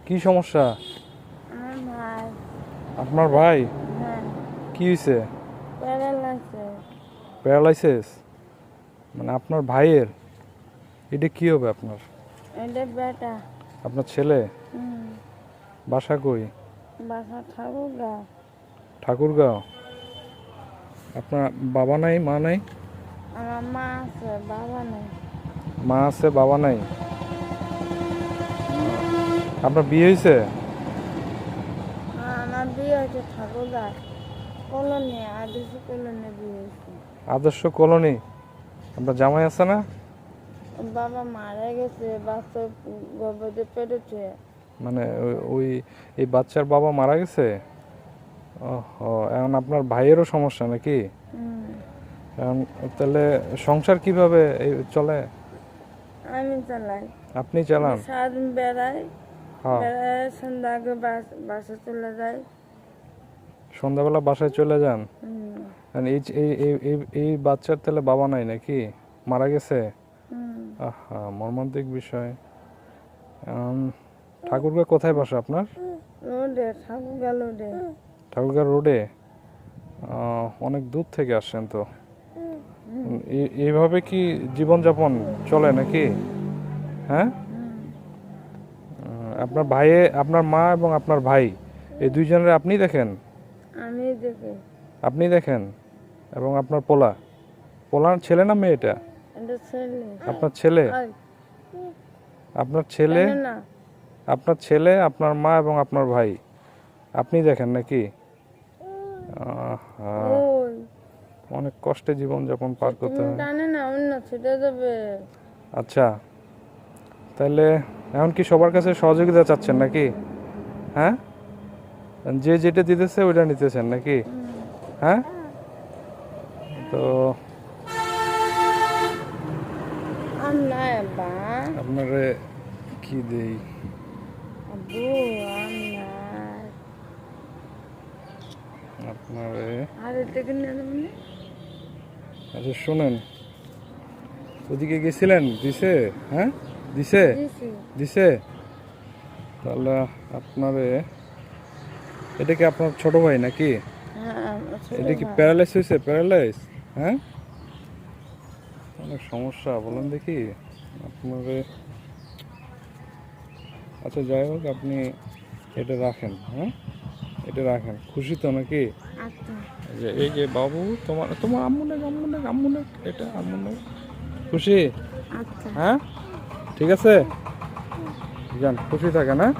কি সমস্যা? আমার ভাই। আপনার ভাই? হ্যাঁ। কি হয়েছে? প্যারালাইসিস। প্যারালাইসিস? মানে আপনার ভাইয়ের? এটা কি হবে আপনার? এটা বেটা। আপনার ছেলে? হুম। বাসা কই? বাসা ঠাকুরগাঁও। ঠাকুরগাঁও? আপনার বাবা নাই, মা নাই? আমার মা আছে, বাবা নেই। মা আছে, বাবা নাই? আপনার বিয়ে হয়েছে? আমার বিয়ে হয়েছে ঠাকুরগাঁও কলোনি, আদর্শ কলোনি বিয়ে হয়েছে। আদর্শ কলোনি? আপনার জামাই আছে না? বাবা মারা গেছে, বাচ্চা গর্ভবতী পেটেছে। মানে ওই এই বাচ্চার বাবা মারা গেছে? ওহো, এখন আপনার ভাইয়েরও সমস্যা নাকি? হুম। এখন তাহলে সংসার কিভাবে চলে? আমি চালাই। আপনি চালান? সারাদিন বেড়াই, হ্যাঁ। বেড়ায় সন্ধ্যা আগে বাসা চলে যাই। সন্ধ্যাবেলা বাসায় চলে যান? হুম। আর এই এই এই এই- এই বাচ্চার তাহলে বাবা নাই নাকি? মারা গেছে? হুম। আহা, মর্মান্তিক বিষয়। ঠাকুরগাঁও কোথায় বাসা আপনার? রোডে, ঠাকুরগাঁও রোডে। ঠাকুরগাঁও রোডে? অনেক দূর থেকে আসছেন তো। এইভাবে কি জীবনযাপন চলে নাকি? হ্যাঁ? আপনার ভাইয়ে, আপনার মা এবং আপনার ভাই, এই দুইজনের আপনি দেখেন? আমি দেখি। আপনি দেখেন? এবং আপনার পোলার ছেলে না মেয়েটা? এটা ছেলে। আপনার ছেলে? আয়, আপনার ছেলে, জানে না। আপনার ছেলে, আপনার মা এবং আপনার ভাই আপনি দেখেন নাকি? আহা, ওই অনেক কষ্টে জীবনযাপন পার করতে তুমি হয়। জানে না, অন্য ছুটে যাবে। আচ্ছা, তাহলে এখন কি সবার কাছে সহযোগিতা চাচ্ছেন নাকি? হ্যাঁ, যে যেটা দিতেছে ওইটা নিতেছেন নাকি? হ্যাঁ, তো আমরা বা আপনারে কি দেই? আব্বু আমরা আপনারে আর এটা কিনে দেবো না। আচ্ছা শুনেন, ওদিকে গেছিলেন? দিছে? হ্যাঁ দিছে? দিছি। দিছে? তাহলে আপনারে, এটা কি আপনার ছোট ভাই নাকি? হ্যাঁ, ছোট এটা কি ভাই। প্যারালাইস হয়েছে? প্যারালাইস? হ্যাঁ, অনেক সমস্যা, বলেন দেখি আপনারে। আচ্ছা যাই হোক, আপনি এটা রাখেন। হ্যাঁ, এটা রাখেন। খুশি তো নাকি? আচ্ছা। এই যে বাবু, তোমার তোমার আম্মু নেক, আম্মু নেক, আম্মু নেক, এটা আম্মু নেক। খুশি? আচ্ছা। হ্যাঁ, ঠিক আছে, যান, খুশি থাকেন। হ্যাঁ।